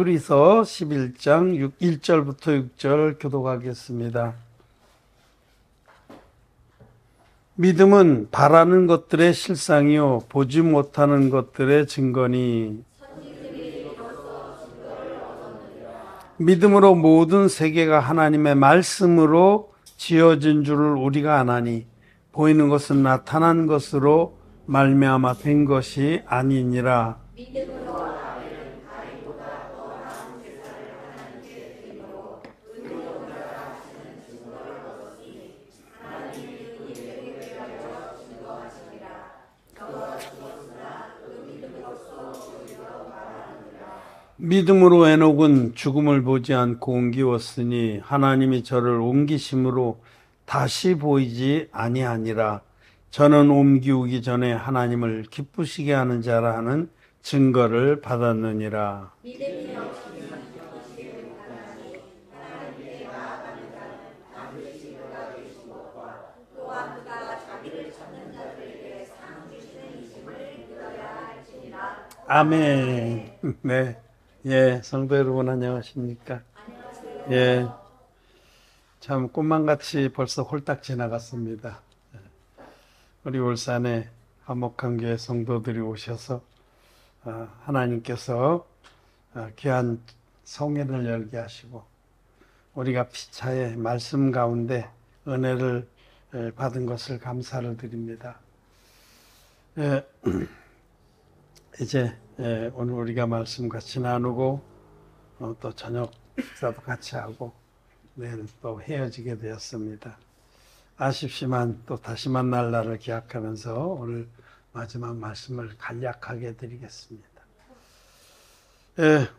히브리서 11장 1절부터 6절 교독하겠습니다. 믿음은 바라는 것들의 실상이요 보지 못하는 것들의 증거니 믿음으로 모든 세계가 하나님의 말씀으로 지어진 줄을 우리가 아나니 보이는 것은 나타난 것으로 말미암아 된 것이 아니니라. 믿음으로 에녹은 죽음을 보지 않고 옮기었으니 하나님이 저를 옮기심으로 다시 보이지 아니하니라. 저는 옮기우기 전에 하나님을 기쁘시게 하는 자라 하는 증거를 받았느니라. 아멘. 네. 예, 성도 여러분 안녕하십니까? 예. 참 꿈만같이 벌써 홀딱 지나갔습니다. 우리 울산에 화목한 교회 성도들이 오셔서 하나님께서 귀한 성회를 열게 하시고 우리가 피차의 말씀 가운데 은혜를 받은 것을 감사를 드립니다. 이제 오늘 우리가 말씀 같이 나누고 또 저녁 식사도 같이 하고 내일 또 헤어지게 되었습니다. 아쉽지만 또 다시 만날 날을 기약하면서 오늘 마지막 말씀을 간략하게 드리겠습니다.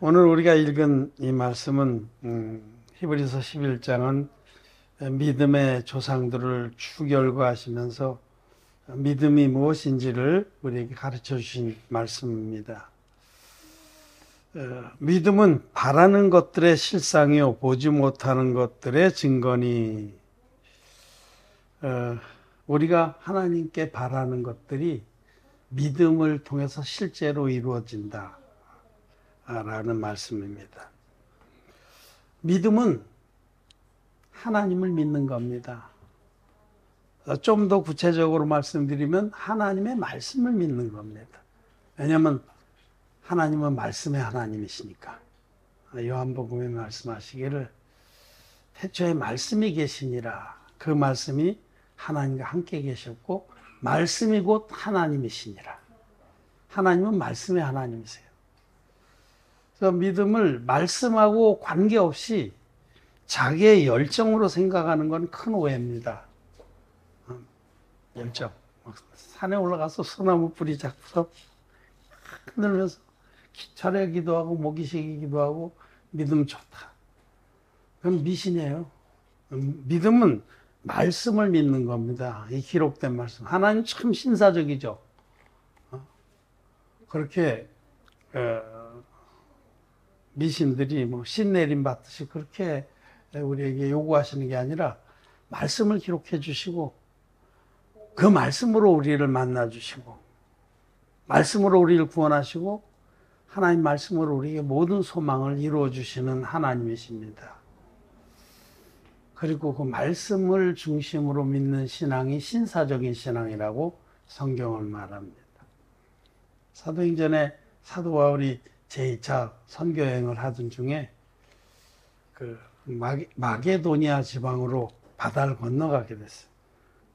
오늘 우리가 읽은 이 말씀은 히브리서 11장은 믿음의 조상들을 추결과하시면서 믿음이 무엇인지를 우리에게 가르쳐 주신 말씀입니다. 믿음은 바라는 것들의 실상이요 보지 못하는 것들의 증거니. 우리가 하나님께 바라는 것들이 믿음을 통해서 실제로 이루어진다 라는 말씀입니다. 믿음은 하나님을 믿는 겁니다. 좀 더 구체적으로 말씀드리면 하나님의 말씀을 믿는 겁니다. 왜냐하면 하나님은 말씀의 하나님이시니까. 요한복음에 말씀하시기를 태초에 말씀이 계시니라. 그 말씀이 하나님과 함께 계셨고 말씀이 곧 하나님이시니라. 하나님은 말씀의 하나님이세요. 그래서 믿음을 말씀하고 관계없이 자기의 열정으로 생각하는 건 큰 오해입니다. 열정. 산에 올라가서 소나무 뿌리 잡고서 흔들면서 차례 기도하고 모기시기 기도하고 믿음 좋다. 그건 미신이에요. 믿음은 말씀을 믿는 겁니다. 이 기록된 말씀. 하나님 참 신사적이죠. 그렇게 미신들이 뭐 신내림 받듯이 그렇게 우리에게 요구하시는 게 아니라 말씀을 기록해 주시고 그 말씀으로 우리를 만나 주시고 말씀으로 우리를 구원하시고 하나님 말씀으로 우리에게 모든 소망을 이루어 주시는 하나님이십니다. 그리고 그 말씀을 중심으로 믿는 신앙이 신사적인 신앙이라고 성경을 말합니다. 사도행전에 사도 바울이 제2차 선교여행을 하던 중에 그 마게도니아 지방으로 바다를 건너가게 됐어요.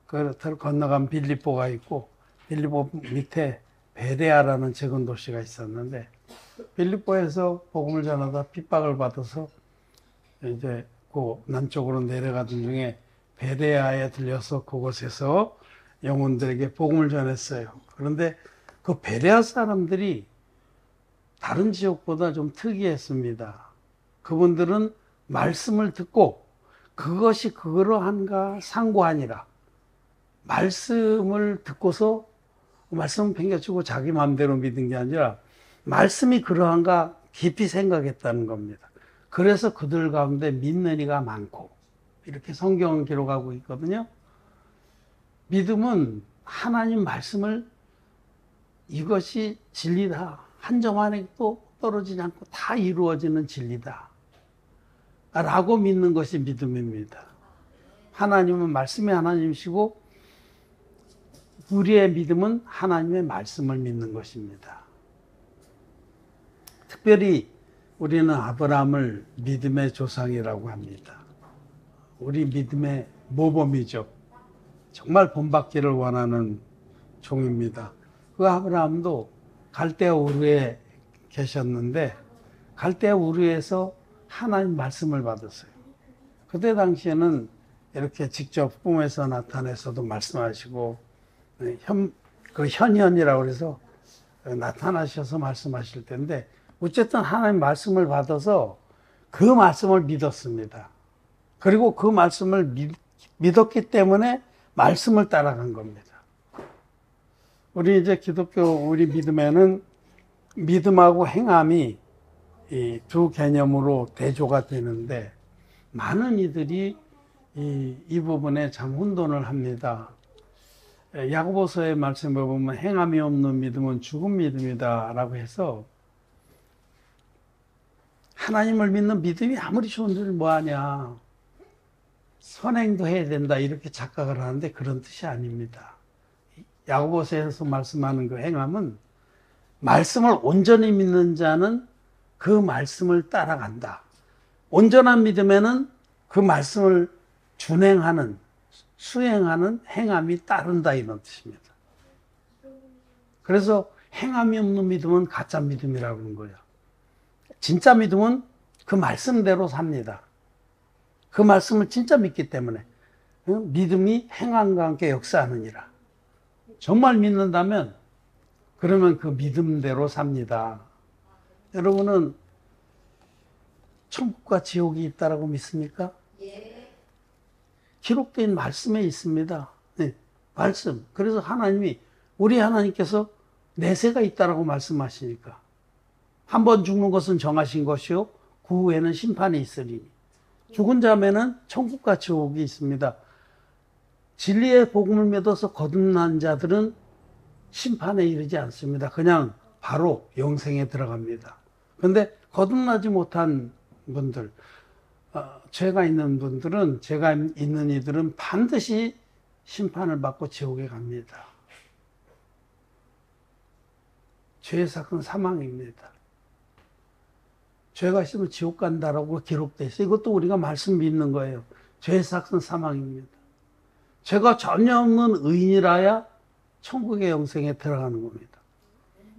그를 건너간 빌립보가 있고 빌립보 밑에 베레아라는 적은 도시가 있었는데 빌립보에서 복음을 전하다 핍박을 받아서 이제 그 남쪽으로 내려가던 중에 베레아에 들려서 그곳에서 영혼들에게 복음을 전했어요. 그런데 그 베레아 사람들이 다른 지역보다 좀 특이했습니다. 그분들은 말씀을 듣고 그것이 그러한가 상고하니라. 말씀을 듣고서 말씀을 팽개치고 자기 마음대로 믿은 게 아니라 말씀이 그러한가 깊이 생각했다는 겁니다. 그래서 그들 가운데 믿는 이가 많고 이렇게 성경은 기록하고 있거든요. 믿음은 하나님 말씀을 이것이 진리다. 한 점 안에 또 떨어지지 않고 다 이루어지는 진리다 라고 믿는 것이 믿음입니다. 하나님은 말씀의 하나님이시고 우리의 믿음은 하나님의 말씀을 믿는 것입니다. 특별히 우리는 아브라함을 믿음의 조상이라고 합니다. 우리 믿음의 모범이죠. 정말 본받기를 원하는 종입니다. 그 아브라함도 갈대아 우르에 계셨는데 갈대아 우르에서 하나님 말씀을 받았어요. 그때 당시에는 이렇게 직접 꿈에서 나타내서도 말씀하시고 그 현현이라고 해서 나타나셔서 말씀하실 텐데 어쨌든 하나님 말씀을 받아서 그 말씀을 믿었습니다. 그리고 그 말씀을 믿었기 때문에 말씀을 따라간 겁니다. 우리 이제 기독교 우리 믿음에는 믿음하고 행함이 이 두 개념으로 대조가 되는데 많은 이들이 이 부분에 참 혼돈을 합니다. 야고보서의 말씀에 보면 행함이 없는 믿음은 죽은 믿음이다 라고 해서 하나님을 믿는 믿음이 아무리 좋은들 뭐하냐 선행도 해야 된다 이렇게 착각을 하는데 그런 뜻이 아닙니다. 야고보서에서 말씀하는 그 행함은 말씀을 온전히 믿는 자는 그 말씀을 따라간다. 온전한 믿음에는 그 말씀을 준행하는 수행하는 행함이 따른다 이런 뜻입니다. 그래서 행함이 없는 믿음은 가짜 믿음이라고 하는 거예요. 진짜 믿음은 그 말씀대로 삽니다. 그 말씀을 진짜 믿기 때문에 믿음이 행함과 함께 역사하느니라. 정말 믿는다면 그러면 그 믿음대로 삽니다. 여러분은 천국과 지옥이 있다라고 믿습니까? 예. 기록된 말씀에 있습니다. 네, 말씀. 그래서 하나님이 우리 하나님께서 내세가 있다라고 말씀하시니까 한 번 죽는 것은 정하신 것이요 그 후에는 심판이 있으리니 죽은 자매는 천국과 지옥이 있습니다. 진리의 복음을 믿어서 거듭난 자들은 심판에 이르지 않습니다. 그냥 바로 영생에 들어갑니다. 그런데 거듭나지 못한 분들, 죄가 있는 분들은, 죄가 있는 이들은 반드시 심판을 받고 지옥에 갑니다. 죄의 삭은 사망입니다. 죄가 있으면 지옥 간다라고 기록되어 있어요. 이것도 우리가 말씀 믿는 거예요. 죄의 삭은 사망입니다. 죄가 전혀 없는 의인이라야 천국의 영생에 들어가는 겁니다.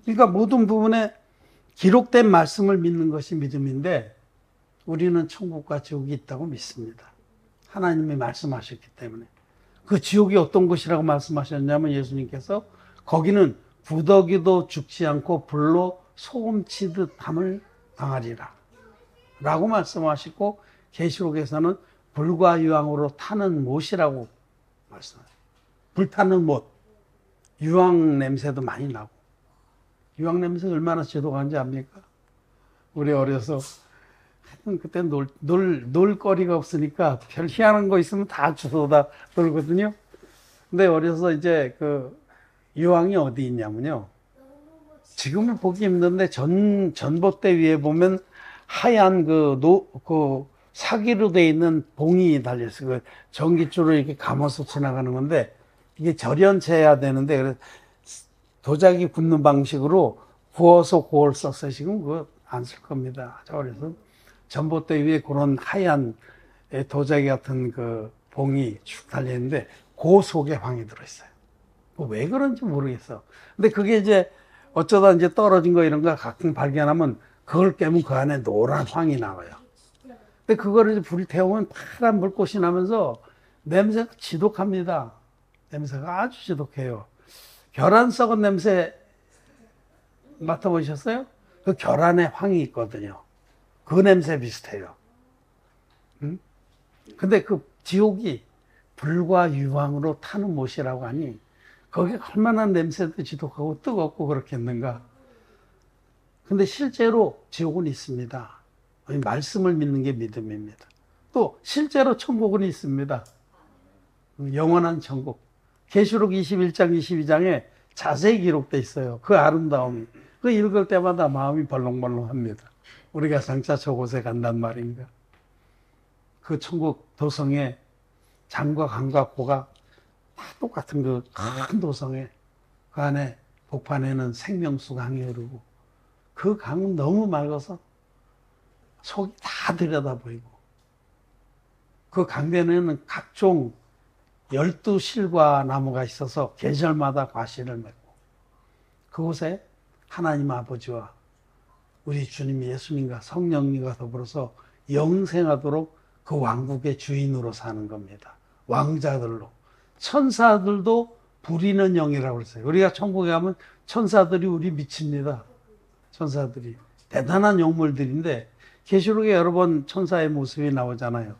그러니까 모든 부분에 기록된 말씀을 믿는 것이 믿음인데 우리는 천국과 지옥이 있다고 믿습니다. 하나님이 말씀하셨기 때문에. 그 지옥이 어떤 곳이라고 말씀하셨냐면 예수님께서 거기는 구더기도 죽지 않고 불로 소금치듯 함을 당하리라 라고 말씀하시고 계시록에서는 불과 유황으로 타는 못이라고 말씀하세요. 불타는 못. 유황 냄새도 많이 나고 유황 냄새 얼마나 지독한지 압니까? 우리 어려서 하여튼 그때 놀거리가 없으니까 별 희한한 거 있으면 다 주워다 놀거든요. 근데 어려서 이제 그 유황이 어디 있냐면요. 지금은 보기 힘든데 전봇대 위에 보면 하얀 그 사기로 돼 있는 봉이 달려있어요. 그 전기줄을 이렇게 감아서 지나가는 건데 이게 절연체해야 되는데 그래서 도자기 굽는 방식으로 구워서 고을 썼어요. 지금 그거 안 쓸 겁니다. 그래서 전봇대 위에 그런 하얀 도자기 같은 그 봉이 쭉 달려있는데 그 속에 황이 들어있어요. 왜 그런지 모르겠어. 근데 그게 이제 어쩌다 이제 떨어진 거 이런 거 가끔 발견하면 그걸 깨면 그 안에 노란 황이 나와요. 근데 그거를 이제 불을 태우면 파란 불꽃이 나면서 냄새가 지독합니다. 냄새가 아주 지독해요. 계란 썩은 냄새 맡아보셨어요? 그 계란에 황이 있거든요. 그 냄새 비슷해요. 근데 그 지옥이 불과 유황으로 타는 못이라고 하니 거기 얼마나 냄새도 지독하고 뜨겁고 그렇겠는가. 근데 실제로 지옥은 있습니다. 말씀을 믿는 게 믿음입니다. 또 실제로 천국은 있습니다. 영원한 천국. 계시록 21장 22장에 자세히 기록되어 있어요. 그 아름다움이. 그 읽을 때마다 마음이 벌렁벌렁합니다. 우리가 장차 저곳에 간단 말인가. 그 천국 도성에 장과 강과 고가 다 똑같은 그 큰 도성에 그 안에 복판에는 생명수 강이 흐르고 그 강은 너무 맑아서 속이 다 들여다 보이고 그 강변에는 각종 12실과 나무가 있어서 계절마다 과실을 맺고 그곳에 하나님 아버지와 우리 주님 예수님과 성령님과 더불어서 영생하도록 그 왕국의 주인으로 사는 겁니다. 왕자들로. 천사들도 부리는 영이라고 그랬어요. 우리가 천국에 가면 천사들이 우리 미칩니다. 천사들이. 대단한 영물들인데 계시록에 여러 번 천사의 모습이 나오잖아요.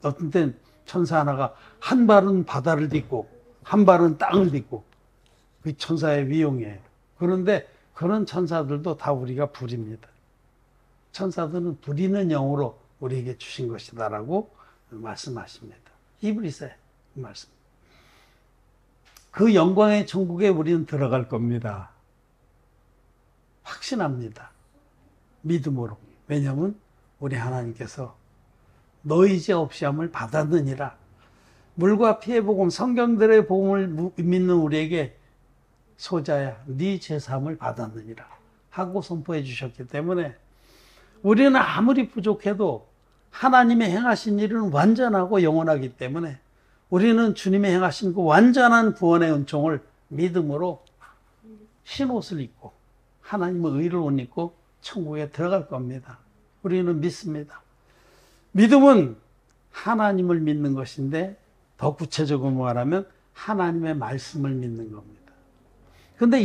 어떤 땐 천사 하나가 한 발은 바다를 딛고 한 발은 땅을 딛고 그 천사의 위용이에요. 그런데 그런 천사들도 다 우리가 부립니다. 천사들은 부리는 영으로 우리에게 주신 것이다라고 말씀하십니다. 히브리서의 말씀. 그 영광의 천국에 우리는 들어갈 겁니다. 확신합니다. 믿음으로. 왜냐하면 우리 하나님께서 너희 죄 없이 함을 받았느니라. 물과 피의 복음, 성경들의 복음을 믿는 우리에게 소자야, 네 죄사함을 받았느니라 하고 선포해 주셨기 때문에 우리는 아무리 부족해도 하나님의 행하신 일은 완전하고 영원하기 때문에 우리는 주님의 행하신 그 완전한 구원의 은총을 믿음으로 흰옷을 입고 하나님의 의를 옷 입고 천국에 들어갈 겁니다. 우리는 믿습니다. 믿음은 하나님을 믿는 것인데 더 구체적으로 말하면 하나님의 말씀을 믿는 겁니다. 근데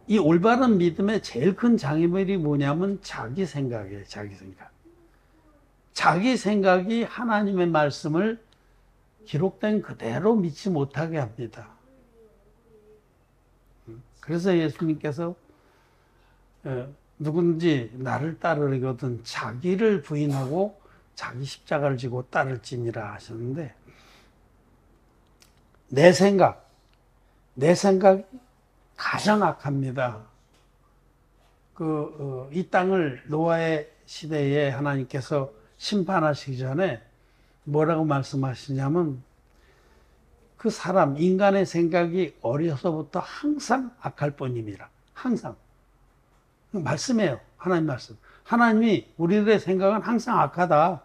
이 올바른 믿음의 제일 큰 장애물이 뭐냐면 자기 생각이에요. 자기 생각. 자기 생각이 하나님의 말씀을 기록된 그대로 믿지 못하게 합니다. 그래서 예수님께서 누군지 나를 따르려거든 자기를 부인하고 자기 십자가를 지고 따를지니라 하셨는데 내 생각이 가장 악합니다. 이 땅을 노아의 시대에 하나님께서 심판하시기 전에 뭐라고 말씀하시냐면 그 사람, 인간의 생각이 어려서부터 항상 악할 뿐입니다. 항상. 말씀이에요. 하나님 말씀. 하나님이 우리들의 생각은 항상 악하다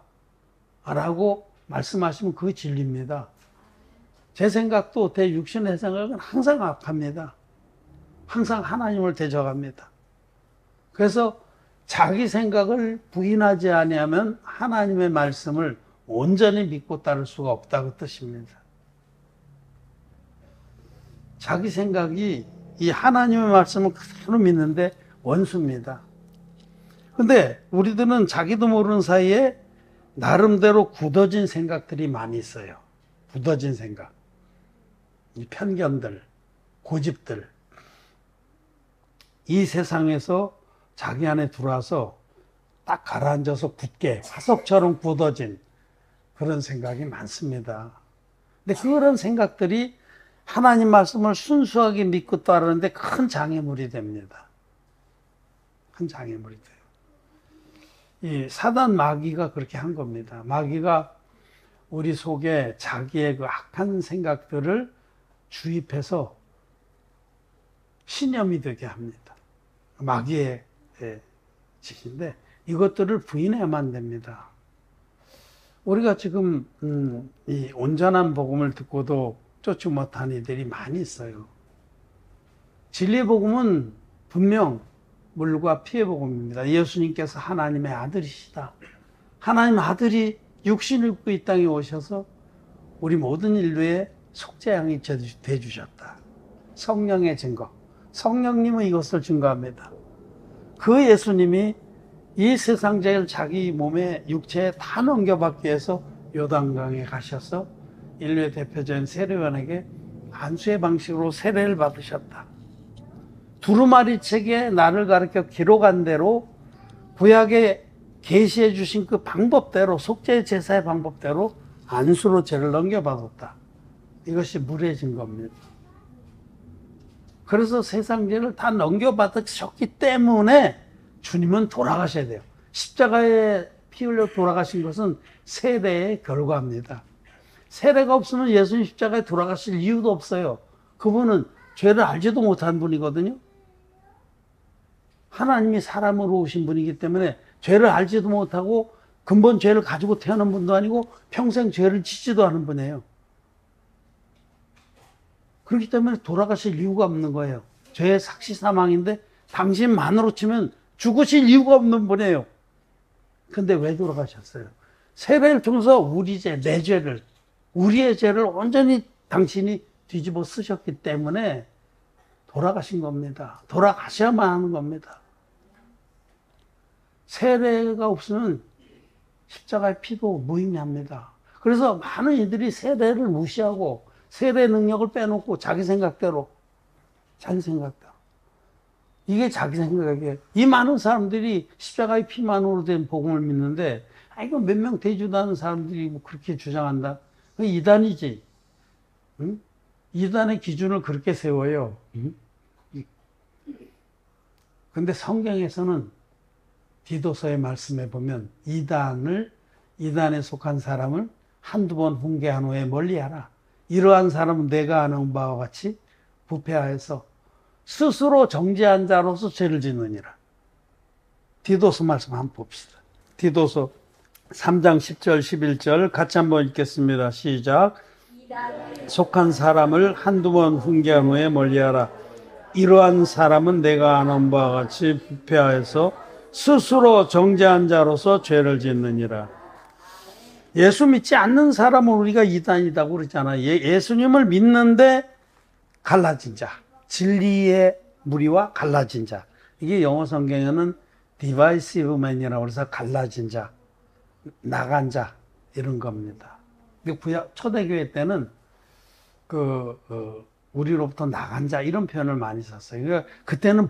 라고 말씀하시면 그게 진리입니다. 제 생각도 제 육신의 생각은 항상 악합니다. 항상 하나님을 대적합니다. 그래서 자기 생각을 부인하지 아니하면 하나님의 말씀을 온전히 믿고 따를 수가 없다고 뜻입니다. 자기 생각이 이 하나님의 말씀을 그대로 믿는데 원수입니다. 근데 우리들은 자기도 모르는 사이에 나름대로 굳어진 생각들이 많이 있어요. 굳어진 생각. 이 편견들, 고집들. 이 세상에서 자기 안에 들어와서 딱 가라앉아서 굳게 화석처럼 굳어진 그런 생각이 많습니다. 근데 그런 생각들이 하나님 말씀을 순수하게 믿고 따르는데 큰 장애물이 됩니다. 큰 장애물이 돼요. 이 사단 마귀가 그렇게 한 겁니다. 마귀가 우리 속에 자기의 그 악한 생각들을 주입해서 신념이 되게 합니다. 마귀의 짓인데 이것들을 부인해야만 됩니다. 우리가 지금 이 온전한 복음을 듣고도 쫓지 못한 이들이 많이 있어요. 진리의 복음은 분명 물과 피의 복음입니다. 예수님께서 하나님의 아들이시다. 하나님 아들이 육신을 입고 이 땅에 오셔서 우리 모든 인류의 속죄양이 되주셨다. 성령의 증거. 성령님은 이것을 증거합니다. 그 예수님이 이 세상죄를 자기 몸에 육체에 다 넘겨받기 위해서 요단강에 가셔서 인류의 대표적인 세례요한에게 안수의 방식으로 세례를 받으셨다. 두루마리 책에 나를 가르쳐 기록한 대로 구약에 계시해 주신 그 방법대로 속죄 제사의 방법대로 안수로 죄를 넘겨받았다. 이것이 물의 증거입니다. 그래서 세상 죄를 다 넘겨받으셨기 때문에 주님은 돌아가셔야 돼요. 십자가에 피 흘려 돌아가신 것은 세례의 결과입니다. 세례가 없으면 예수님 십자가에 돌아가실 이유도 없어요. 그분은 죄를 알지도 못한 분이거든요. 하나님이 사람으로 오신 분이기 때문에 죄를 알지도 못하고 근본 죄를 가지고 태어난 분도 아니고 평생 죄를 짓지도 않은 분이에요. 그렇기 때문에 돌아가실 이유가 없는 거예요. 죄의 삭시 사망인데 당신만으로 치면 죽으실 이유가 없는 분이에요. 근데 왜 돌아가셨어요? 세례를 통해서 우리 죄, 내 죄를, 우리의 죄를 온전히 당신이 뒤집어 쓰셨기 때문에 돌아가신 겁니다. 돌아가셔야만 하는 겁니다. 세례가 없으면 십자가의 피도 무의미합니다. 그래서 많은 이들이 세례를 무시하고 세례 능력을 빼놓고 자기 생각대로 이게 자기 생각이에요. 이 많은 사람들이 십자가의 피만으로 된 복음을 믿는데 이거 몇 명 되지도 않은 사람들이 뭐 그렇게 주장한다. 그 이단이지. 응? 이단의 기준을 그렇게 세워요. 응? 근데 성경에서는 디도서의 말씀에 보면 이단에 속한 사람을 한두 번 훈계한 후에 멀리하라. 이러한 사람은 내가 아는 바와 같이 부패하여서 스스로 정죄한 자로서 죄를 짓느니라. 디도서 말씀 한번 봅시다. 디도서 3장 10절 11절 같이 한번 읽겠습니다. 시작. 속한 사람을 한두 번 훈계한 후에 멀리하라. 이러한 사람은 내가 아는 바와 같이 부패하여서 스스로 정죄한 자로서 죄를 짓느니라. 예수 믿지 않는 사람은 우리가 이단이라고 그러잖아. 예수님을 믿는데 갈라진 자, 진리의 무리와 갈라진 자. 이게 영어 성경에는 divisive man이라고 해서 갈라진 자, 나간 자 이런 겁니다. 초대교회 때는 우리로부터 나간 자 이런 표현을 많이 썼어요. 그러니까 그때는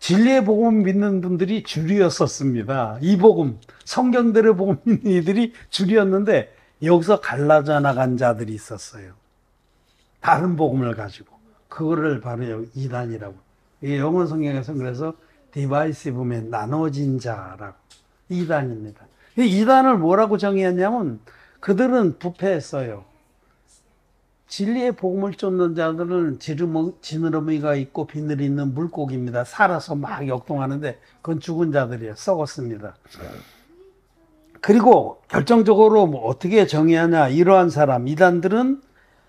진리의 복음 믿는 분들이 주류였었습니다. 이 복음, 성경대로 복음 믿는 이들이 주류였는데 여기서 갈라져 나간 자들이 있었어요. 다른 복음을 가지고. 그거를 바로 이단이라고. 이게 영어 성경에서는 그래서 divisive man, 나눠진 자라고. 이단입니다. 이단을 뭐라고 정의했냐면 그들은 부패했어요. 진리의 복음을 쫓는 자들은 지느러미가 있고 비늘이 있는 물고기입니다. 살아서 막 역동하는데 그건 죽은 자들이에요. 썩었습니다. 그리고 결정적으로 어떻게 정의하냐. 이러한 사람, 이단들은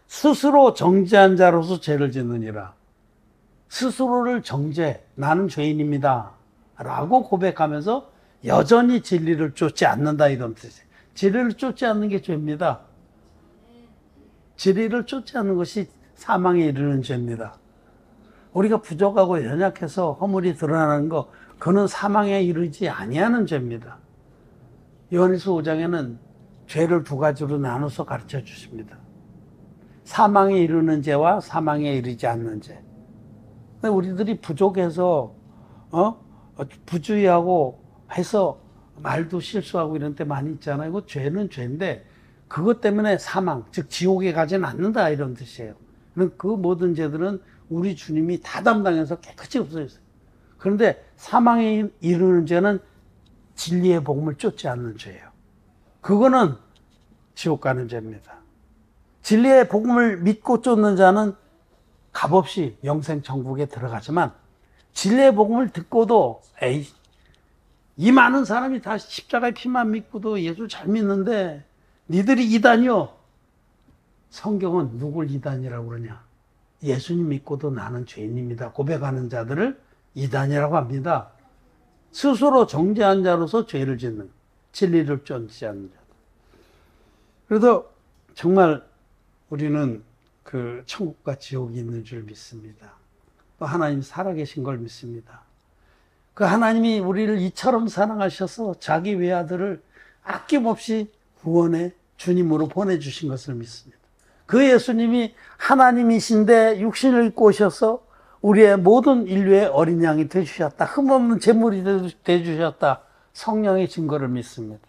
스스로 정죄한 자로서 죄를 짓느니라. 스스로를 나는 죄인입니다 라고 고백하면서 여전히 진리를 쫓지 않는다 이런 뜻이에요. 진리를 쫓지 않는 게 죄입니다. 진리를 쫓지 않는 것이 사망에 이르는 죄입니다. 우리가 부족하고 연약해서 허물이 드러나는 거, 그는 사망에 이르지 아니하는 죄입니다. 요한일서 5장에는 죄를 두 가지로 나눠서 가르쳐 주십니다. 사망에 이르는 죄와 사망에 이르지 않는 죄. 우리들이 부족해서 부주의하고 해서 말도 실수하고 이런 때 많이 있잖아요. 이거 죄는 죄인데 그것 때문에 사망, 즉 지옥에 가지는 않는다 이런 뜻이에요. 그 모든 죄들은 우리 주님이 다 담당해서 깨끗이 없어졌어요. 그런데 사망에 이르는 죄는 진리의 복음을 쫓지 않는 죄예요. 그거는 지옥 가는 죄입니다. 진리의 복음을 믿고 쫓는 자는 값없이 영생 천국에 들어가지만 진리의 복음을 듣고도 이 많은 사람이 다 십자가의 피만 믿고도 예수 잘 믿는데 니들이 이단이요. 성경은 누굴 이단이라고 그러냐. 예수님 믿고도 나는 죄인입니다 고백하는 자들을 이단이라고 합니다. 스스로 정죄한 자로서 죄를 짓는, 진리를 쫓지 않는 자. 그래서 정말 우리는 그 천국과 지옥이 있는 줄 믿습니다. 또 하나님 살아계신 걸 믿습니다. 그 하나님이 우리를 이처럼 사랑하셔서 자기 외아들을 아낌없이 구원의 주님으로 보내주신 것을 믿습니다. 그 예수님이 하나님이신데 육신을 입고 오셔서 우리의 모든 인류의 어린 양이 되주셨다. 흠없는 제물이 되주셨다. 성령의 증거를 믿습니다.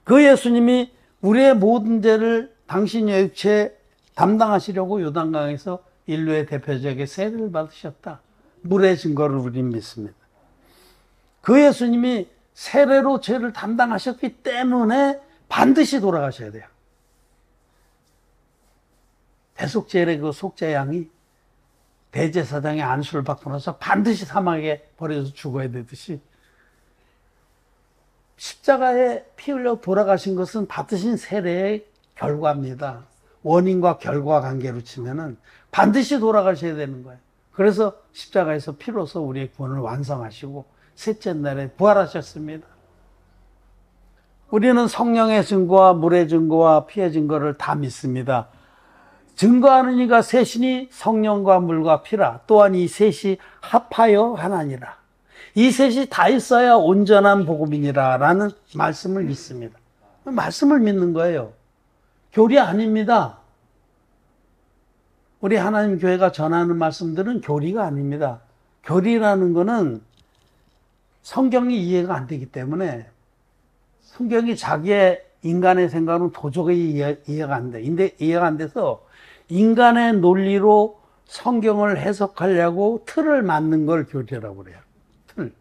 그 예수님이 우리의 모든 죄를 당신의 육체에 담당하시려고 요단강에서 인류의 대표적인 세례를 받으셨다. 물의 증거를 우리는 믿습니다. 그 예수님이 세례로 죄를 담당하셨기 때문에 반드시 돌아가셔야 돼요. 대속죄의 그 속죄 양이 대제사장의 안수를 받고 나서 반드시 사막에 버려서 죽어야 되듯이 십자가에 피 흘려 돌아가신 것은 받으신 세례의 결과입니다. 원인과 결과 관계로 치면은 반드시 돌아가셔야 되는 거예요. 그래서 십자가에서 피로서 우리의 구원을 완성하시고 셋째 날에 부활하셨습니다. 우리는 성령의 증거와 물의 증거와 피의 증거를 다 믿습니다. 증거하는 이가 셋이니 성령과 물과 피라. 또한 이 셋이 합하여 하나니라. 이 셋이 다 있어야 온전한 복음이니라 라는 말씀을 믿습니다. 말씀을 믿는 거예요. 교리 아닙니다. 우리 하나님 교회가 전하는 말씀들은 교리가 아닙니다. 교리라는 거는 성경이 이해가 안 되기 때문에 성경이 자기의 인간의 생각은 도저히 이해가 안 돼. 근데 이해가 안 돼서 인간의 논리로 성경을 해석하려고 틀을 만든 걸 교리라고 그래요. 틀.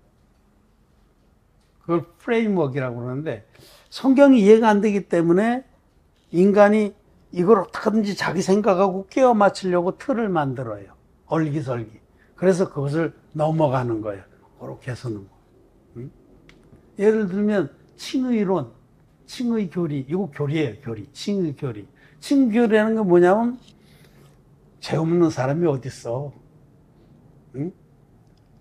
그걸 프레임워크라고 그러는데 성경이 이해가 안 되기 때문에 인간이 이걸 어떻게든지 자기 생각하고 끼워 맞추려고 틀을 만들어요. 얼기설기. 그래서 그것을 넘어가는 거예요. 그렇게 해서는. 예를 들면 칭의론, 칭의교리. 이거 교리예요, 교리. 칭의교리. 칭의교리라는 게 뭐냐면 죄 없는 사람이 어딨어. 응?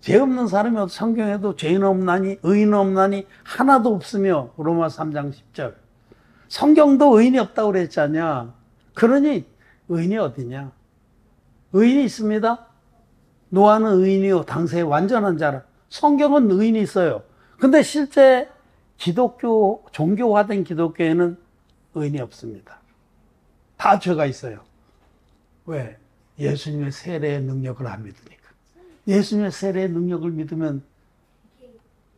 죄 없는 사람이 어디 성경에도 죄인 없나니 의인 없나니 하나도 없으며 로마 3장 10절. 성경도 의인이 없다고 그랬잖냐. 그러니 의인이 어디냐. 의인이 있습니다. 노아는 의인이요 당세의 완전한 자라. 성경은 의인이 있어요. 근데 실제 기독교, 종교화된 기독교에는 의인이 없습니다. 다 죄가 있어요. 왜? 예수님의 세례의 능력을 안 믿으니까. 예수님의 세례의 능력을 믿으면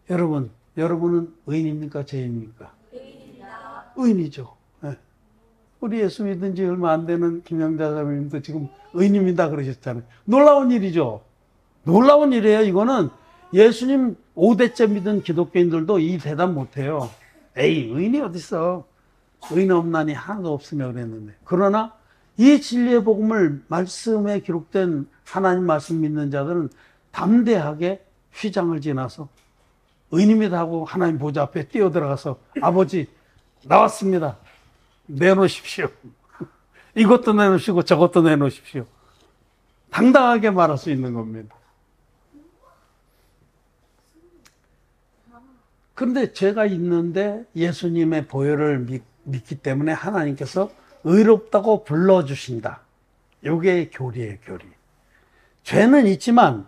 여러분은 의인입니까? 죄인입니까? 의인입니다. 의인이죠. 네. 우리 예수 믿은 지 얼마 안 되는 김영자 사모님도 지금 의인입니다 그러셨잖아요. 놀라운 일이죠. 놀라운 일이에요. 이거는 예수님 5대째 믿은 기독교인들도 이 대답 못해요. 에이, 의인이 어딨어. 의인 없나니 하나도 없으며 그랬는데. 그러나 이 진리의 복음을 말씀에 기록된 하나님 말씀 믿는 자들은 담대하게 휘장을 지나서 의인입니다 하고 하나님 보좌 앞에 뛰어들어가서 아버지 나왔습니다. 내놓으십시오. 이것도 내놓으시고 저것도 내놓으십시오. 당당하게 말할 수 있는 겁니다. 그런데 죄가 있는데 예수님의 보혈을 믿기 때문에 하나님께서 의롭다고 불러주신다. 이게 교리예요, 교리. 죄는 있지만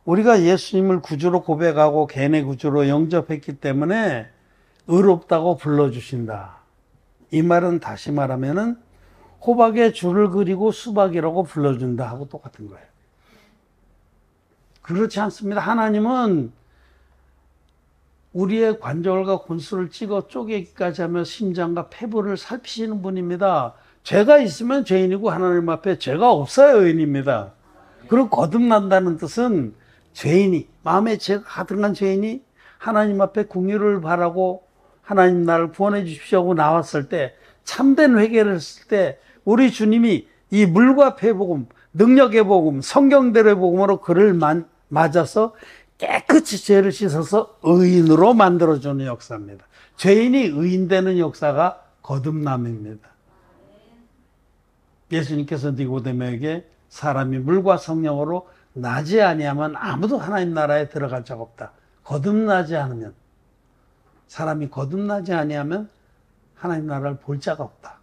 우리가 예수님을 구주로 고백하고 개인의 구주로 영접했기 때문에 의롭다고 불러주신다. 이 말은 다시 말하면은 호박에 줄을 그리고 수박이라고 불러준다 하고 똑같은 거예요. 그렇지 않습니다. 하나님은 우리의 관절과 골수를 찍어 쪼개기까지 하며 심장과 폐부를 살피시는 분입니다. 죄가 있으면 죄인이고 하나님 앞에 죄가 없어야 의인입니다. 그리고 거듭난다는 뜻은 죄인이, 마음에 죄가 가득한 죄인이 하나님 앞에 긍휼을 바라고 하나님 나를 구원해 주십시오 하고 나왔을 때, 참된 회개를 했을 때 우리 주님이 이 물과 피의 복음, 능력의 복음, 성경대로의 복음으로 그를 맞아서 깨끗이 죄를 씻어서 의인으로 만들어주는 역사입니다. 죄인이 의인되는 역사가 거듭남입니다. 예수님께서 니고데모에게 사람이 물과 성령으로 나지 아니하면 아무도 하나님 나라에 들어갈 자가 없다. 거듭나지 않으면, 사람이 거듭나지 아니하면 하나님 나라를 볼 자가 없다.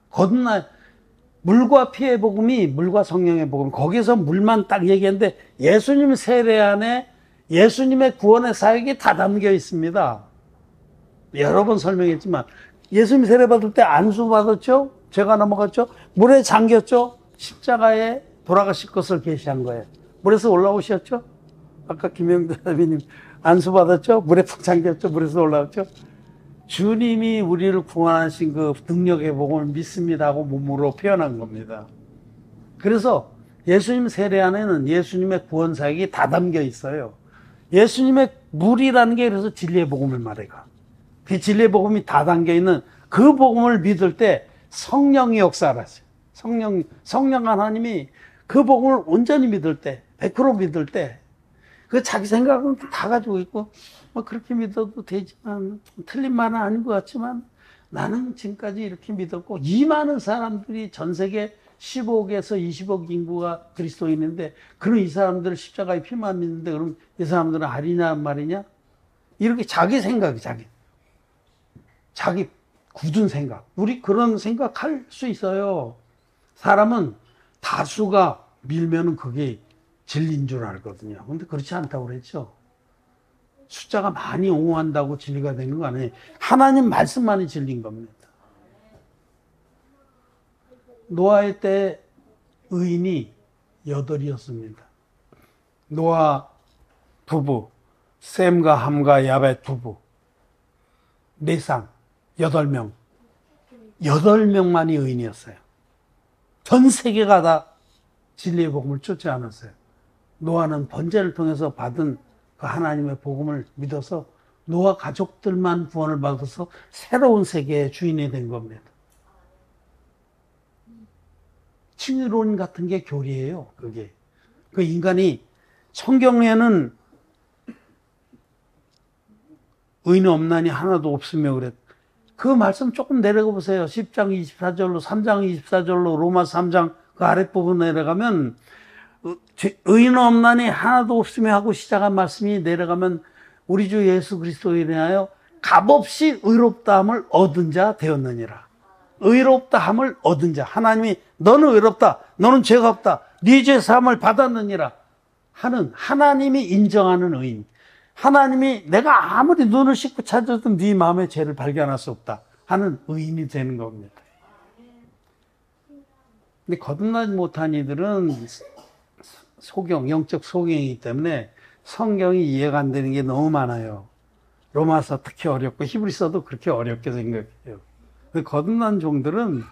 물과 피의 복음이 물과 성령의 복음, 거기서 물만 딱 얘기했는데 예수님 세례 안에 예수님의 구원의 사역이 다 담겨 있습니다. 여러 번 설명했지만 예수님 세례 받을 때 안수 받았죠? 죄가 넘어갔죠? 물에 잠겼죠? 십자가에 돌아가실 것을 계시한 거예요. 물에서 올라오셨죠? 아까 김영대 대표님 안수 받았죠? 물에 푹 잠겼죠? 물에서 올라왔죠? 주님이 우리를 구원하신 그 능력의 복음을 믿습니다 하고 몸으로 표현한 겁니다. 그래서 예수님 세례 안에는 예수님의 구원 사역이 다 담겨 있어요. 예수님의 물이라는 게 그래서 진리의 복음을 말해가. 그 진리의 복음이 다 담겨 있는 그 복음을 믿을 때 성령이 역사를 하세요. 성령 하나님이 그 복음을 온전히 믿을 때, 100% 믿을 때, 그 자기 생각은 다 가지고 있고, 뭐 그렇게 믿어도 되지만, 틀린 말은 아닌 것 같지만, 나는 지금까지 이렇게 믿었고, 이 많은 사람들이 전 세계 15억에서 20억 인구가 그리스도인인데, 그럼 이 사람들을 십자가에 피만 믿는데, 그럼 이 사람들은 아니냐는 말이냐? 이렇게 자기 생각이, 자기 굳은 생각. 우리 그런 생각할 수 있어요. 사람은 다수가 밀면은 그게 진리인 줄 알거든요. 근데 그렇지 않다고 그랬죠. 숫자가 많이 옹호한다고 진리가 되는 거 아니에요. 하나님 말씀만이 진리인 겁니다. 노아의 때 의인이 8이었습니다. 노아 부부, 셈과 함과 야벳 부부, 네상 8명. 8명만이 의인이었어요. 전 세계가 다 진리의 복음을 쫓지 않았어요. 노아는 번제를 통해서 받은 그 하나님의 복음을 믿어서 노아 가족들만 구원을 받아서 새로운 세계의 주인이 된 겁니다. 칭의론 같은 게 교리예요, 그게. 그 인간이 성경에는 의인 없나니 하나도 없으며 그랬. 그 말씀 조금 내려가 보세요. 10장 24절로 3장 24절로 로마 3장 그 아랫부분 내려가면 의인 없나니 하나도 없으며 하고 시작한 말씀이 내려가면 우리 주 예수 그리스도로 인하여 값없이 의롭다함을 얻은 자 되었느니라. 의롭다함을 얻은 자. 하나님이 너는 의롭다. 너는 죄가 없다. 네 죄 사함을 받았느니라 하는 하나님이 인정하는 의인. 하나님이 내가 아무리 눈을 씻고 찾아도 네 마음의 죄를 발견할 수 없다 하는 의인이 되는 겁니다. 근데 거듭나지 못한 이들은 영적 소경이기 때문에 성경이 이해가 안 되는 게 너무 많아요. 로마서 특히 어렵고 히브리서도 그렇게 어렵게 생각해요. 거듭난 종들은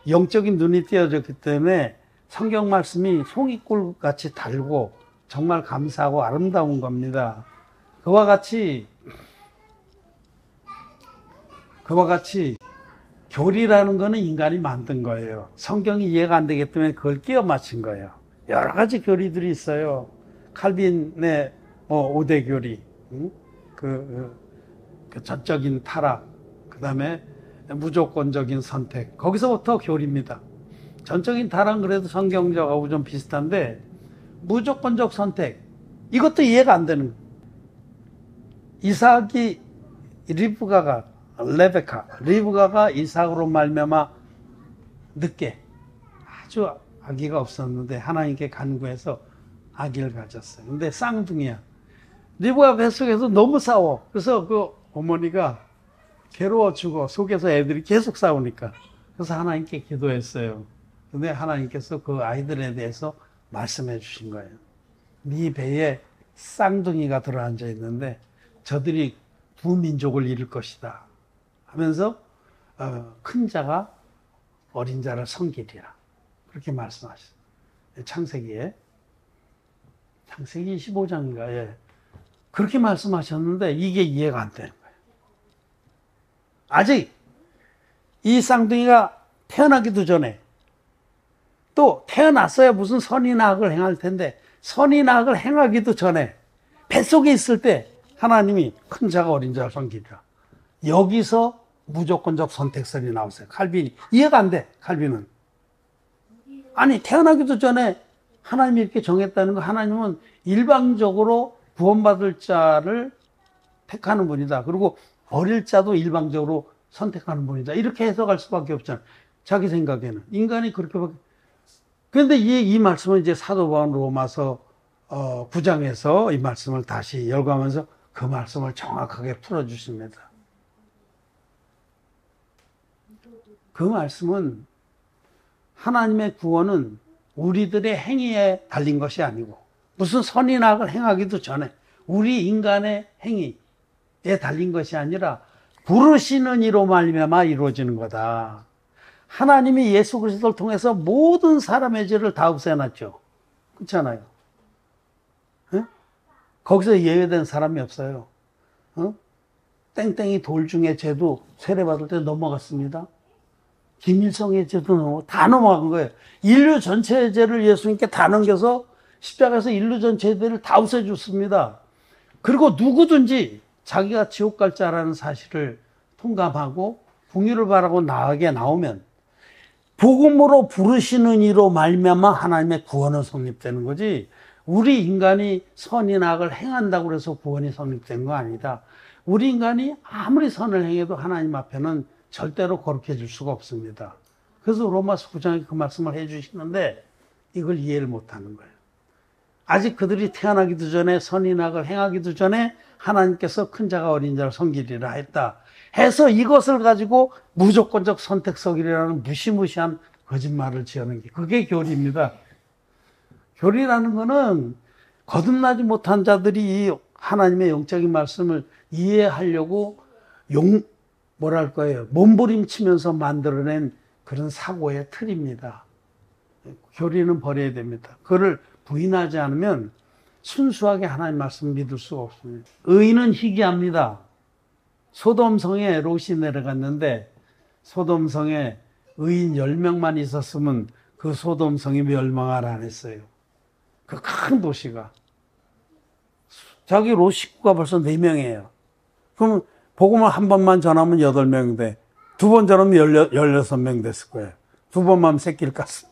영적인 눈이 띄어졌기 때문에 성경 말씀이 송이꿀 같이 달고 정말 감사하고 아름다운 겁니다. 그와 같이 교리라는 거는 인간이 만든 거예요. 성경이 이해가 안 되기 때문에 그걸 끼워 맞춘 거예요. 여러 가지 교리들이 있어요. 칼빈의 5대 교리, 그 전적인 타락, 그 다음에 무조건적인 선택. 거기서부터 교리입니다. 전적인 타락은 그래도 성경적하고 좀 비슷한데 무조건적 선택, 이것도 이해가 안 되는 거예요. 이삭이 리브가가 이삭으로 말미암아 늦게 아주 아기가 없었는데 하나님께 간구해서 아기를 가졌어요. 근데 쌍둥이야. 리브가 뱃속에서 너무 싸워. 그래서 그 어머니가 괴로워 죽어. 속에서 애들이 계속 싸우니까. 그래서 하나님께 기도했어요. 근데 하나님께서 그 아이들에 대해서 말씀해 주신 거예요. 네 배에 쌍둥이가 들어앉아 있는데 저들이 두 민족을 이룰 것이다 하면서 큰 자가 어린 자를 섬기리라. 그렇게 말씀하셨어요. 창세기 25장인가. 예. 그렇게 말씀하셨는데 이게 이해가 안 되는 거예요. 아직 이 쌍둥이가 태어나기도 전에 또 태어났어야 무슨 선이나 악을 행할 텐데 선이나 악을 행하기도 전에 뱃속에 있을 때 하나님이 큰 자가 어린 자를 섬기리라. 여기서 무조건적 선택설이 나왔어요. 칼빈이 이해가 안 돼. 칼빈은 아니 태어나기도 전에 하나님이 이렇게 정했다는 거. 하나님은 일방적으로 구원받을 자를 택하는 분이다. 그리고 어릴 자도 일방적으로 선택하는 분이다. 이렇게 해석할 수밖에 없잖아요. 자기 생각에는 인간이 그렇게밖에. 그런데 이 말씀은 이제 사도 바울 로마서 9장에서 이 말씀을 다시 열거하면서 그 말씀을 정확하게 풀어주십니다. 그 말씀은 하나님의 구원은 우리들의 행위에 달린 것이 아니고 무슨 선이나 악을 행하기도 전에 우리 인간의 행위에 달린 것이 아니라 부르시는 이로 말미암아 이루어지는 거다. 하나님이 예수 그리스도를 통해서 모든 사람의 죄를 다 없애놨죠. 그렇잖아요. 에? 거기서 예외된 사람이 없어요. 땡땡이 돌 중에 죄도 세례받을 때 넘어갔습니다. 김일성의 죄도 다 넘어간 거예요. 인류 전체의 죄를 예수님께 다 넘겨서 십자가에서 인류 전체의 죄를 다 없애줬습니다. 그리고 누구든지 자기가 지옥 갈 자라는 사실을 통감하고 긍휼을 바라고 나에게 나오면 복음으로 부르시는 이로 말미암아 하나님의 구원은 성립되는 거지, 우리 인간이 선이나 악을 행한다고 해서 구원이 성립된 거 아니다. 우리 인간이 아무리 선을 행해도 하나님 앞에는 절대로 거룩해질 수가 없습니다. 그래서 로마서 9장에 그 말씀을 해주시는데 이걸 이해를 못하는 거예요. 아직 그들이 태어나기도 전에, 선이나 악을 행하기도 전에 하나님께서 큰 자가 어린 자를 섬기리라 했다 해서 이것을 가지고 무조건적 선택설이라는 무시무시한 거짓말을 지어낸 게, 그게 교리입니다. 교리라는 거는 거듭나지 못한 자들이 하나님의 영적인 말씀을 이해하려고 몸부림치면서 만들어낸 그런 사고의 틀입니다. 교리는 버려야 됩니다. 그거를 부인하지 않으면 순수하게 하나님 말씀을 믿을 수가 없습니다. 의인은 희귀합니다. 소돔성에 롯이 내려갔는데 소돔성에 의인 10명만 있었으면 그 소돔성이 멸망을 안 했어요. 그 큰 도시가. 자기 롯 식구가 벌써 4명이에요. 그럼 복음을 한 번만 전하면 8명 돼. 2번 전하면 16명 됐을 거예요. 2번만 하면 새끼를 깠어.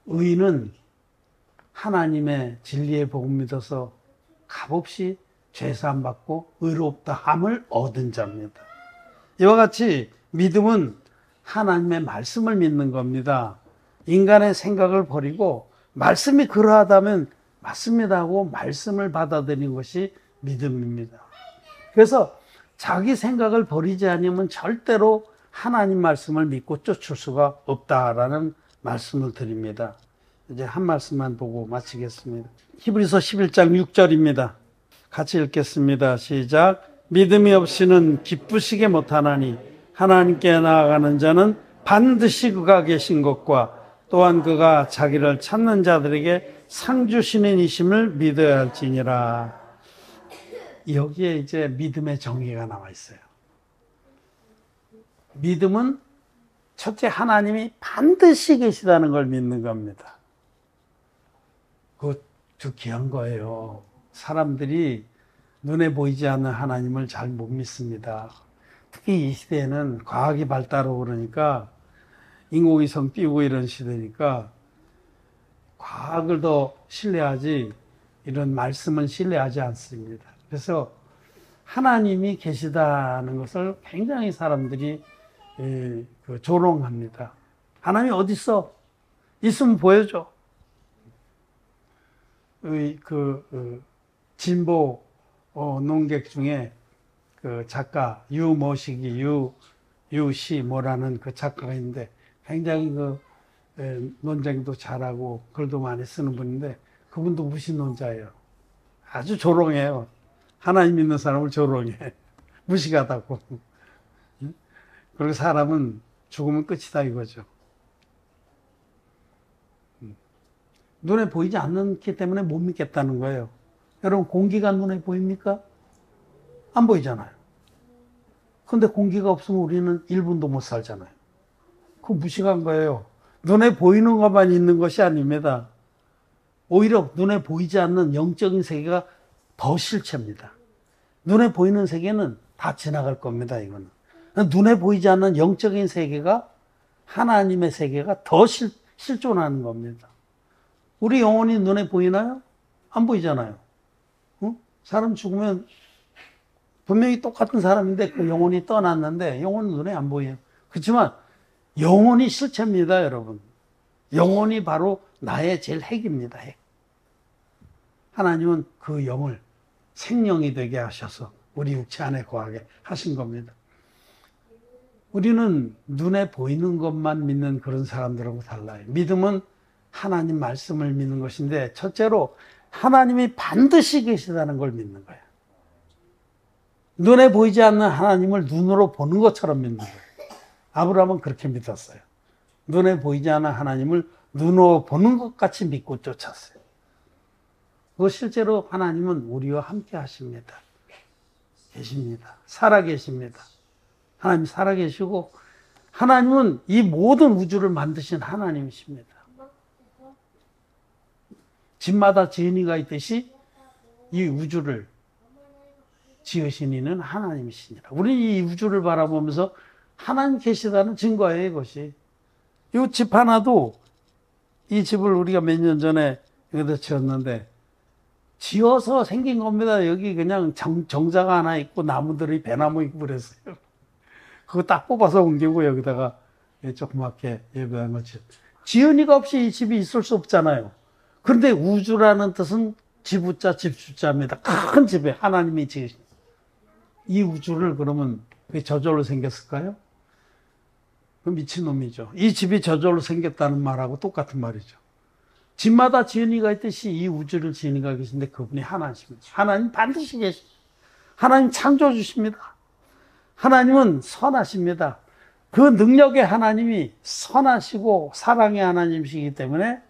의인은 하나님의 진리의 복음 믿어서 값없이 죄사함 받고 의롭다 함을 얻은 자입니다. 이와 같이 믿음은 하나님의 말씀을 믿는 겁니다. 인간의 생각을 버리고 말씀이 그러하다면 맞습니다 하고 말씀을 받아들이는 것이 믿음입니다. 그래서 자기 생각을 버리지 않으면 절대로 하나님 말씀을 믿고 쫓을 수가 없다라는 말씀을 드립니다. 이제 한 말씀만 보고 마치겠습니다. 히브리서 11장 6절입니다. 같이 읽겠습니다. 시작. 믿음이 없이는 기쁘시게 못하나니 하나님께 나아가는 자는 반드시 그가 계신 것과 또한 그가 자기를 찾는 자들에게 상 주시는 이심을 믿어야 할지니라. 여기에 이제 믿음의 정의가 나와 있어요. 믿음은 첫째 하나님이 반드시 계시다는 걸 믿는 겁니다. 그거 더 귀한 거예요. 사람들이 눈에 보이지 않는 하나님을 잘 못 믿습니다. 특히 이 시대에는 과학이 발달하고 그러니까 인공위성 띄우고 이런 시대니까 과학을 더 신뢰하지 이런 말씀은 신뢰하지 않습니다. 그래서 하나님이 계시다는 것을 굉장히 사람들이 조롱합니다. 하나님이 어디 있어? 있으면 보여줘. 진보 농객 중에 그 작가 유모식이 유시 뭐라는 그 작가가 있는데 굉장히 논쟁도 잘하고 글도 많이 쓰는 분인데 그분도 무신론자예요. 아주 조롱해요. 하나님 믿는 사람을 조롱해. 무식하다고. 그리고 사람은 죽으면 끝이다 이거죠. 눈에 보이지 않기 때문에 못 믿겠다는 거예요. 여러분 공기가 눈에 보입니까? 안 보이잖아요. 근데 공기가 없으면 우리는 1분도 못 살잖아요. 그거 무식한 거예요. 눈에 보이는 것만 있는 것이 아닙니다. 오히려 눈에 보이지 않는 영적인 세계가 더 실체입니다. 눈에 보이는 세계는 다 지나갈 겁니다. 이거는 눈에 보이지 않는 영적인 세계가 하나님의 세계가 더 실존하는 겁니다. 우리 영혼이 눈에 보이나요? 안 보이잖아요. 사람 죽으면 분명히 똑같은 사람인데 그 영혼이 떠났는데 영혼은 눈에 안 보여요. 그렇지만 영혼이 실체입니다, 여러분. 영혼이 바로 나의 제일 핵입니다. 핵. 하나님은 그 영을 생명이 되게 하셔서 우리 육체 안에 거하게 하신 겁니다. 우리는 눈에 보이는 것만 믿는 그런 사람들하고 달라요. 믿음은 하나님 말씀을 믿는 것인데 첫째로 하나님이 반드시 계시다는 걸 믿는 거예요. 눈에 보이지 않는 하나님을 눈으로 보는 것처럼 믿는 거예요. 아브라함은 그렇게 믿었어요. 눈에 보이지 않는 하나님을 눈으로 보는 것 같이 믿고 쫓았어요. 그 실제로 하나님은 우리와 함께 하십니다. 계십니다. 살아계십니다. 하나님 살아계시고 하나님은 이 모든 우주를 만드신 하나님이십니다. 집마다 지은이가 있듯이 이 우주를 지으신 이는 하나님이시니라. 우리는 이 우주를 바라보면서 하나님 계시다는 증거예요, 이것이. 이 집 하나도 이 집을 우리가 몇 년 전에 여기다 지었는데 지어서 생긴 겁니다. 여기 그냥 정자가 하나 있고 나무들이 배나무 있고 그랬어요. 그거 딱 뽑아서 옮기고 여기다가 조그맣게 예배한 거지. 지은이가 없이 이 집이 있을 수 없잖아요. 그런데 우주라는 뜻은 지부자, 집주자입니다. 큰 집에 하나님이 지으신. 이 우주를 그러면 저절로 생겼을까요? 그 미친놈이죠. 이 집이 저절로 생겼다는 말하고 똑같은 말이죠. 집마다 지은이가 있듯이 이 우주를 지은이가 계신데 그분이 하나님이십니다. 하나님 반드시 계십니다. 하나님 창조주십니다. 하나님은 선하십니다. 그 능력의 하나님이 선하시고 사랑의 하나님이시기 때문에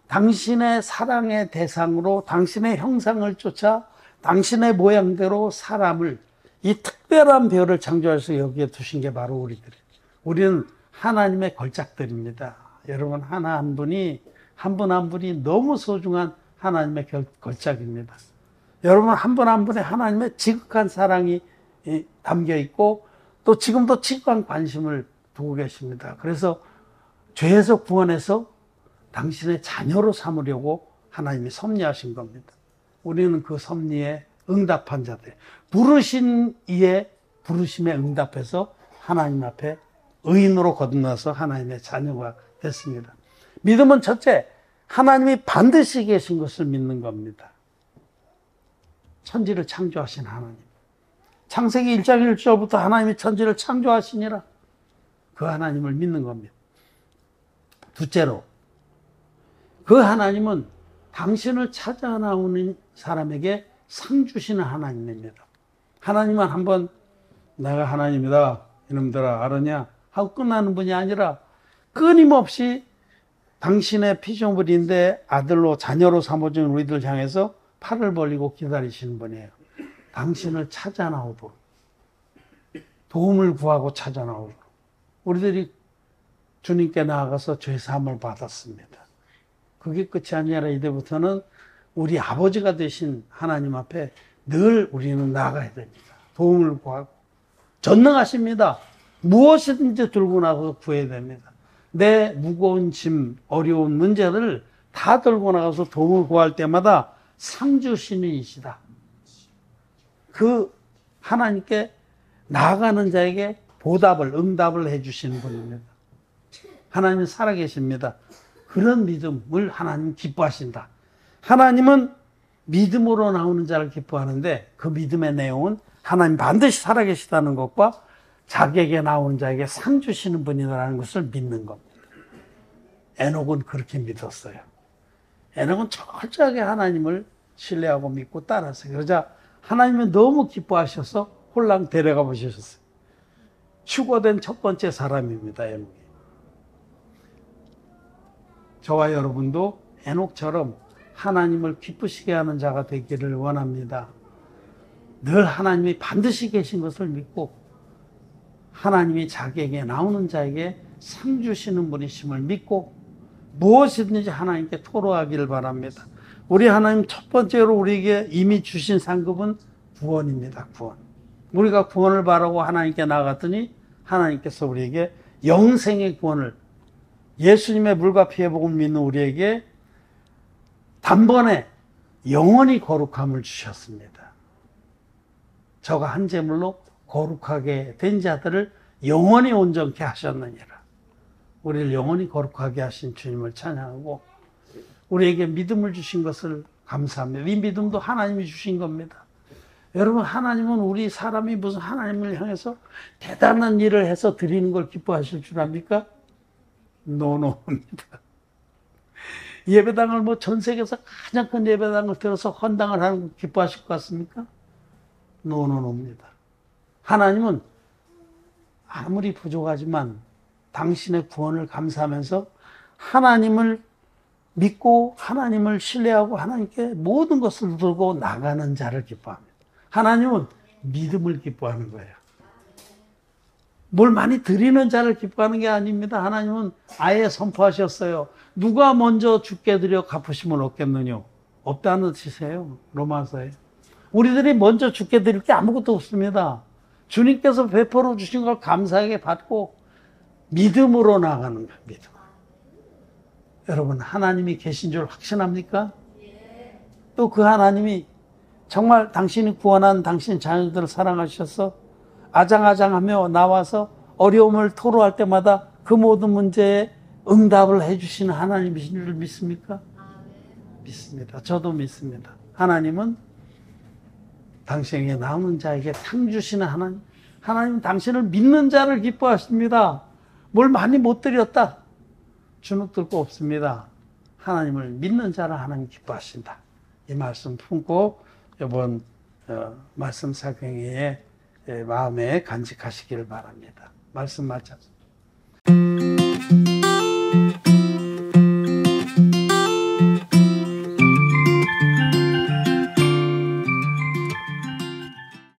당신의 사랑의 대상으로 당신의 형상을 쫓아 당신의 모양대로 사람을 이 특별한 배우를 창조해서 여기에 두신 게 바로 우리들이에요. 우리는 하나님의 걸작들입니다. 여러분 하나 한 분이 한 분 한 분이 너무 소중한 하나님의 걸작입니다. 여러분 한 분 한 분의 하나님의 지극한 사랑이 담겨 있고 또 지금도 지극한 관심을 두고 계십니다. 그래서 죄에서 구원해서 당신의 자녀로 삼으려고 하나님이 섭리하신 겁니다. 우리는 그 섭리에 응답한 자들, 부르신 이의 부르심에 응답해서 하나님 앞에 의인으로 거듭나서 하나님의 자녀가 됐습니다. 믿음은 첫째, 하나님이 반드시 계신 것을 믿는 겁니다. 천지를 창조하신 하나님. 창세기 1장 1절부터 하나님이 천지를 창조하시니라. 그 하나님을 믿는 겁니다. 둘째로, 그 하나님은 당신을 찾아 나오는 사람에게 상 주시는 하나님입니다. 하나님은 한번 내가 하나님이다 이놈들아 알았냐 하고 끝나는 분이 아니라 끊임없이 당신의 피조물인데 아들로 자녀로 삼아준 우리들 향해서 팔을 벌리고 기다리시는 분이에요. 당신을 찾아 나오도록 도움을 구하고 찾아 나오도록 우리들이 주님께 나아가서 죄사함을 받았습니다. 그게 끝이 아니라 이제부터는 우리 아버지가 되신 하나님 앞에 늘 우리는 나아가야 됩니다. 도움을 구하고 전능하십니다. 무엇이든지 들고 나가서 구해야 됩니다. 내 무거운 짐, 어려운 문제를 다 들고 나가서 도움을 구할 때마다 상 주시는 이시다. 그 하나님께 나아가는 자에게 보답을, 응답을 해주시는 분입니다. 하나님은 살아계십니다. 그런 믿음을 하나님 기뻐하신다. 하나님은 믿음으로 나오는 자를 기뻐하는데 그 믿음의 내용은 하나님 반드시 살아계시다는 것과 자기에게 나오는 자에게 상 주시는 분이라는 것을 믿는 겁니다. 에녹은 그렇게 믿었어요. 에녹은 철저하게 하나님을 신뢰하고 믿고 따랐어요. 그러자 하나님은 너무 기뻐하셔서 홀랑 데려가 보셨어요. 휴거된 첫 번째 사람입니다, 에녹이. 저와 여러분도 에녹처럼 하나님을 기쁘시게 하는 자가 되기를 원합니다. 늘 하나님이 반드시 계신 것을 믿고 하나님이 자기에게 나오는 자에게 상 주시는 분이심을 믿고 무엇이든지 하나님께 토로하기를 바랍니다. 우리 하나님 첫 번째로 우리에게 이미 주신 상급은 구원입니다. 구원. 우리가 구원을 바라고 하나님께 나갔더니 하나님께서 우리에게 영생의 구원을 예수님의 물과 피의 복음을 믿는 우리에게 단번에 영원히 거룩함을 주셨습니다. 저가 한 제물로 거룩하게 된 자들을 영원히 온전케 하셨느니라. 우리를 영원히 거룩하게 하신 주님을 찬양하고 우리에게 믿음을 주신 것을 감사합니다. 이 믿음도 하나님이 주신 겁니다. 여러분, 하나님은 우리 사람이 무슨 하나님을 향해서 대단한 일을 해서 드리는 걸 기뻐하실 줄 압니까? 노노입니다. 예배당을 뭐 전 세계에서 가장 큰 예배당을 들어서 헌당을 하는 걸 기뻐하실 것 같습니까? 노노노입니다. 하나님은 아무리 부족하지만 당신의 구원을 감사하면서 하나님을 믿고 하나님을 신뢰하고 하나님께 모든 것을 들고 나가는 자를 기뻐합니다. 하나님은 믿음을 기뻐하는 거예요. 뭘 많이 드리는 자를 기뻐하는 게 아닙니다. 하나님은 아예 선포하셨어요. 누가 먼저 주께 드려 갚으시면 없겠느냐. 없다는 뜻이세요. 로마서에. 우리들이 먼저 주께 드릴 게 아무것도 없습니다. 주님께서 베풀어 주신 걸 감사하게 받고 믿음으로 나가는 거예요. 믿음. 여러분, 하나님이 계신 줄 확신합니까? 또 그 하나님이 정말 당신이 구원한 당신 자녀들을 사랑하셔서 아장아장하며 나와서 어려움을 토로할 때마다 그 모든 문제에 응답을 해주시는 하나님이신 줄 믿습니까? 믿습니다. 저도 믿습니다. 하나님은 당신에게 남은 자에게 상 주시는 하나님. 하나님은 당신을 믿는 자를 기뻐하십니다. 뭘 많이 못 드렸다. 주눅들 거 없습니다. 하나님을 믿는 자를 하나님 기뻐하신다. 이 말씀 품고 이번 말씀 사경회에 마음에 간직하시기를 바랍니다. 말씀 마쳤습니다.